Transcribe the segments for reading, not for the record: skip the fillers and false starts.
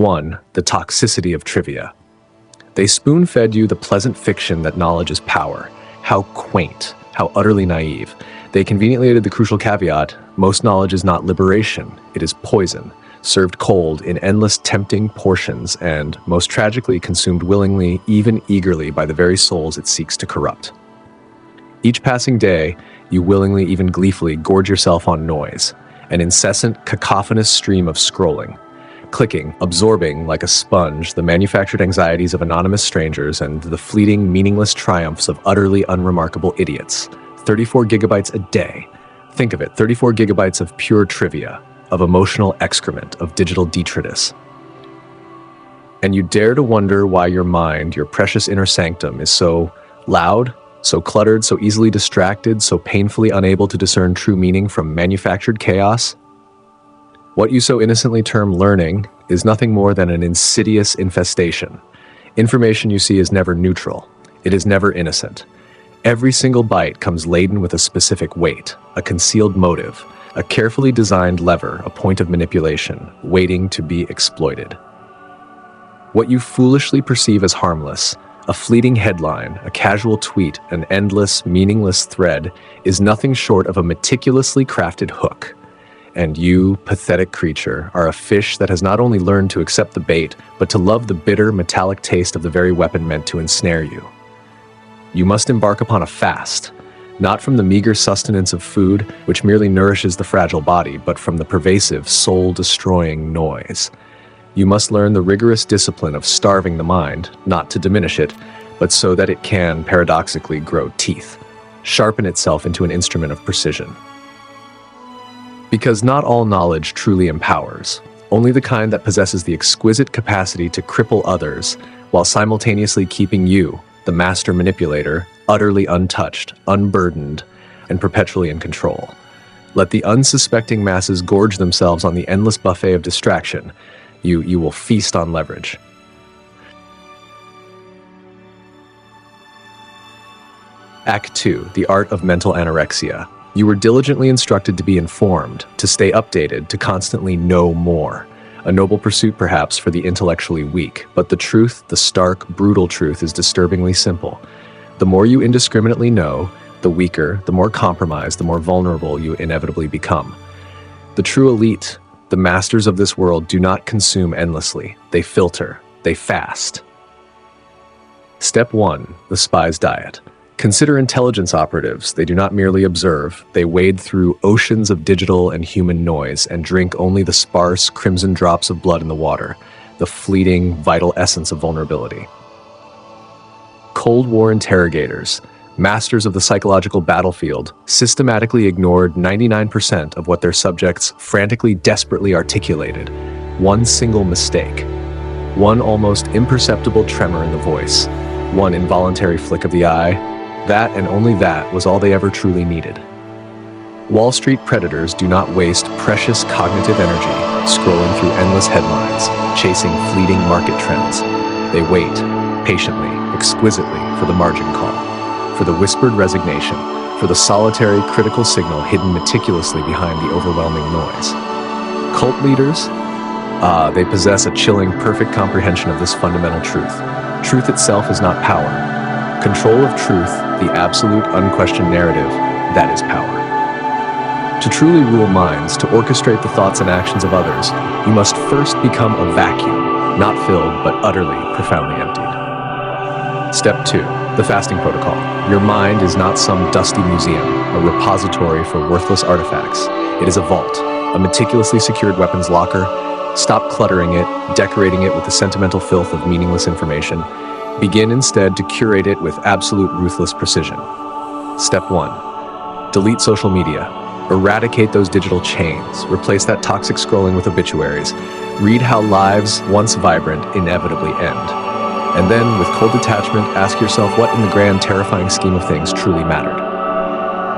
1. The toxicity of trivia. They spoon-fed you the pleasant fiction that knowledge is power. How quaint, how utterly naive. They conveniently added the crucial caveat, most knowledge is not liberation, it is poison, served cold in endless tempting portions and, most tragically, consumed willingly, even eagerly, by the very souls it seeks to corrupt. Each passing day, you willingly, even gleefully, gorge yourself on noise, an incessant, cacophonous stream of scrolling, clicking, absorbing like a sponge the manufactured anxieties of anonymous strangers and the fleeting, meaningless triumphs of utterly unremarkable idiots. 34 gigabytes a day. Think of it, 34 gigabytes of pure trivia, of emotional excrement, of digital detritus. And you dare to wonder why your mind, your precious inner sanctum, is so loud, so cluttered, so easily distracted, so painfully unable to discern true meaning from manufactured chaos? What you so innocently term learning is nothing more than an insidious infestation. Information you see is never neutral. It is never innocent. Every single byte comes laden with a specific weight, a concealed motive, a carefully designed lever, a point of manipulation, waiting to be exploited. What you foolishly perceive as harmless, a fleeting headline, a casual tweet, an endless, meaningless thread, is nothing short of a meticulously crafted hook. And you, pathetic creature, are a fish that has not only learned to accept the bait, but to love the bitter, metallic taste of the very weapon meant to ensnare you. You must embark upon a fast, not from the meager sustenance of food, which merely nourishes the fragile body, but from the pervasive, soul-destroying noise. You must learn the rigorous discipline of starving the mind, not to diminish it, but so that it can, paradoxically, grow teeth, sharpen itself into an instrument of precision. Because not all knowledge truly empowers, only the kind that possesses the exquisite capacity to cripple others, while simultaneously keeping you, the master manipulator, utterly untouched, unburdened, and perpetually in control. Let the unsuspecting masses gorge themselves on the endless buffet of distraction. You will feast on leverage. Act 2. The Art of Mental Anorexia. You were diligently instructed to be informed, to stay updated, to constantly know more. A noble pursuit, perhaps, for the intellectually weak, but the truth, the stark, brutal truth, is disturbingly simple. The more you indiscriminately know, the weaker, the more compromised, the more vulnerable you inevitably become. The true elite, the masters of this world, do not consume endlessly. They filter. They fast. Step 1. The spy's diet. Consider intelligence operatives. They do not merely observe. They wade through oceans of digital and human noise and drink only the sparse, crimson drops of blood in the water, the fleeting, vital essence of vulnerability. Cold War interrogators, masters of the psychological battlefield, systematically ignored 99% of what their subjects frantically, desperately articulated. One single mistake. One almost imperceptible tremor in the voice. One involuntary flick of the eye. That and only that was all they ever truly needed. Wall Street predators do not waste precious cognitive energy scrolling through endless headlines, chasing fleeting market trends. They wait, patiently, exquisitely, for the margin call, for the whispered resignation, for the solitary critical signal hidden meticulously behind the overwhelming noise. Cult leaders? They possess a chilling, perfect comprehension of this fundamental truth. Truth itself is not power. Control of truth, the absolute, unquestioned narrative, that is power. To truly rule minds, to orchestrate the thoughts and actions of others, you must first become a vacuum, not filled, but utterly, profoundly emptied. Step 2. The fasting protocol. Your mind is not some dusty museum, a repository for worthless artifacts. It is a vault, a meticulously secured weapons locker. Stop cluttering it, decorating it with the sentimental filth of meaningless information. Begin instead to curate it with absolute ruthless precision. Step 1. Delete social media. Eradicate those digital chains. Replace that toxic scrolling with obituaries. Read how lives, once vibrant, inevitably end. And then, with cold detachment, ask yourself what in the grand, terrifying scheme of things truly mattered.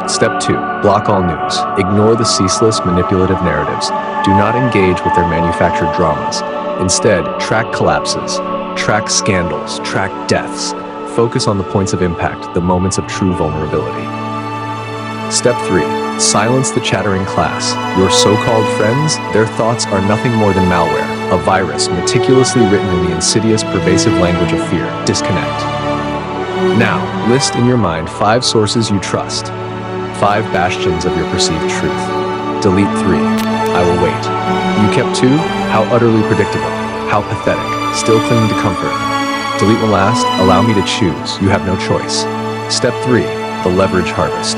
Step 2. Block all news. Ignore the ceaseless, manipulative narratives. Do not engage with their manufactured dramas. Instead, track collapses. Track scandals, track deaths. Focus on the points of impact, the moments of true vulnerability. Step 3. Silence the chattering class. Your so-called friends, their thoughts are nothing more than malware. A virus meticulously written in the insidious, pervasive language of fear. Disconnect. Now, list in your mind 5 sources you trust, 5 bastions of your perceived truth. Delete 3. I will wait. You kept 2? How utterly predictable. How pathetic. Still clinging to comfort. Delete one last. Allow me to choose. You have no choice. Step 3. The leverage harvest.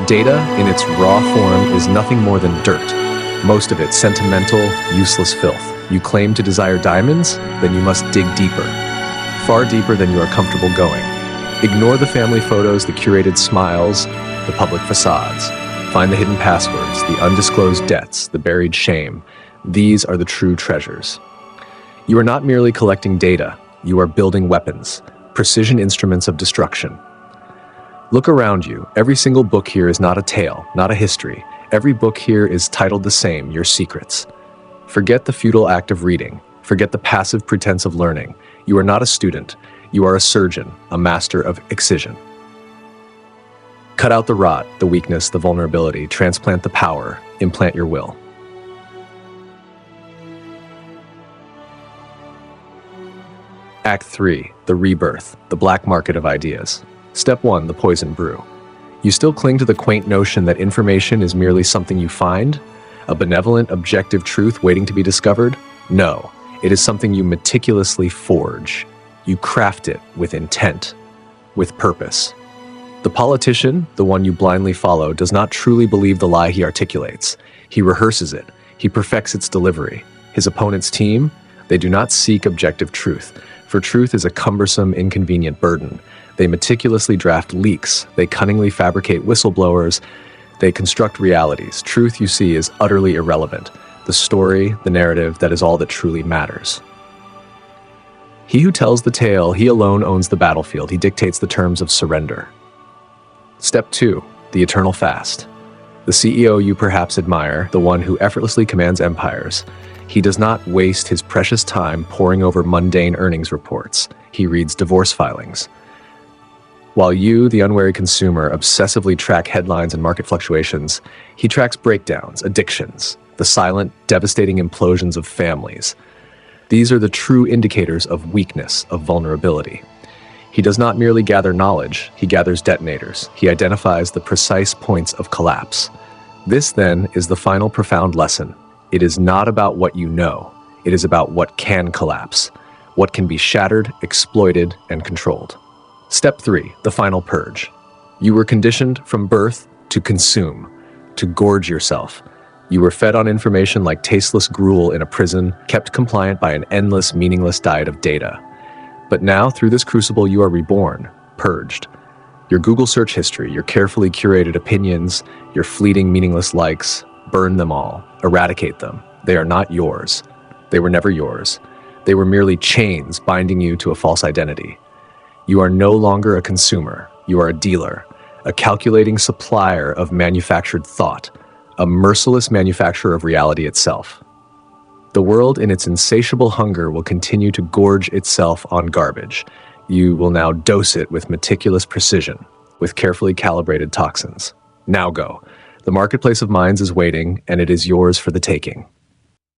Data, in its raw form, is nothing more than dirt. Most of it sentimental, useless filth. You claim to desire diamonds? Then you must dig deeper. Far deeper than you are comfortable going. Ignore the family photos, the curated smiles, the public facades. Find the hidden passwords, the undisclosed debts, the buried shame. These are the true treasures. You are not merely collecting data. You are building weapons, precision instruments of destruction. Look around you. Every single book here is not a tale, not a history. Every book here is titled the same, Your Secrets. Forget the futile act of reading. Forget the passive pretense of learning. You are not a student. You are a surgeon, a master of excision. Cut out the rot, the weakness, the vulnerability. Transplant the power. Implant your will. Act 3. The rebirth, the black market of ideas. Step 1. The poison brew. You still cling to the quaint notion that information is merely something you find? A benevolent, objective truth waiting to be discovered? No, it is something you meticulously forge. You craft it with intent, with purpose. The politician, the one you blindly follow, does not truly believe the lie he articulates. He rehearses it. He perfects its delivery. His opponent's team, they do not seek objective truth, for truth is a cumbersome, inconvenient burden. They meticulously draft leaks. They cunningly fabricate whistleblowers. They construct realities. Truth, you see, is utterly irrelevant. The story, the narrative, that is all that truly matters. He who tells the tale, he alone owns the battlefield. He dictates the terms of surrender. Step 2. The eternal fast. The CEO you perhaps admire, the one who effortlessly commands empires, he does not waste his precious time poring over mundane earnings reports. He reads divorce filings. While you, the unwary consumer, obsessively track headlines and market fluctuations, he tracks breakdowns, addictions, the silent, devastating implosions of families. These are the true indicators of weakness, of vulnerability. He does not merely gather knowledge, he gathers detonators. He identifies the precise points of collapse. This, then, is the final profound lesson. It is not about what you know. It is about what can collapse, what can be shattered, exploited, and controlled. Step 3. The final purge. You were conditioned from birth to consume, to gorge yourself. You were fed on information like tasteless gruel in a prison, kept compliant by an endless, meaningless diet of data. But now, through this crucible, you are reborn, purged. Your Google search history, your carefully curated opinions, your fleeting, meaningless likes, burn them all, eradicate them. They are not yours. They were never yours. They were merely chains binding you to a false identity. You are no longer a consumer. You are a dealer, a calculating supplier of manufactured thought, a merciless manufacturer of reality itself. The world, in its insatiable hunger, will continue to gorge itself on garbage. You will now dose it with meticulous precision, with carefully calibrated toxins. Now go. The marketplace of minds is waiting, and it is yours for the taking.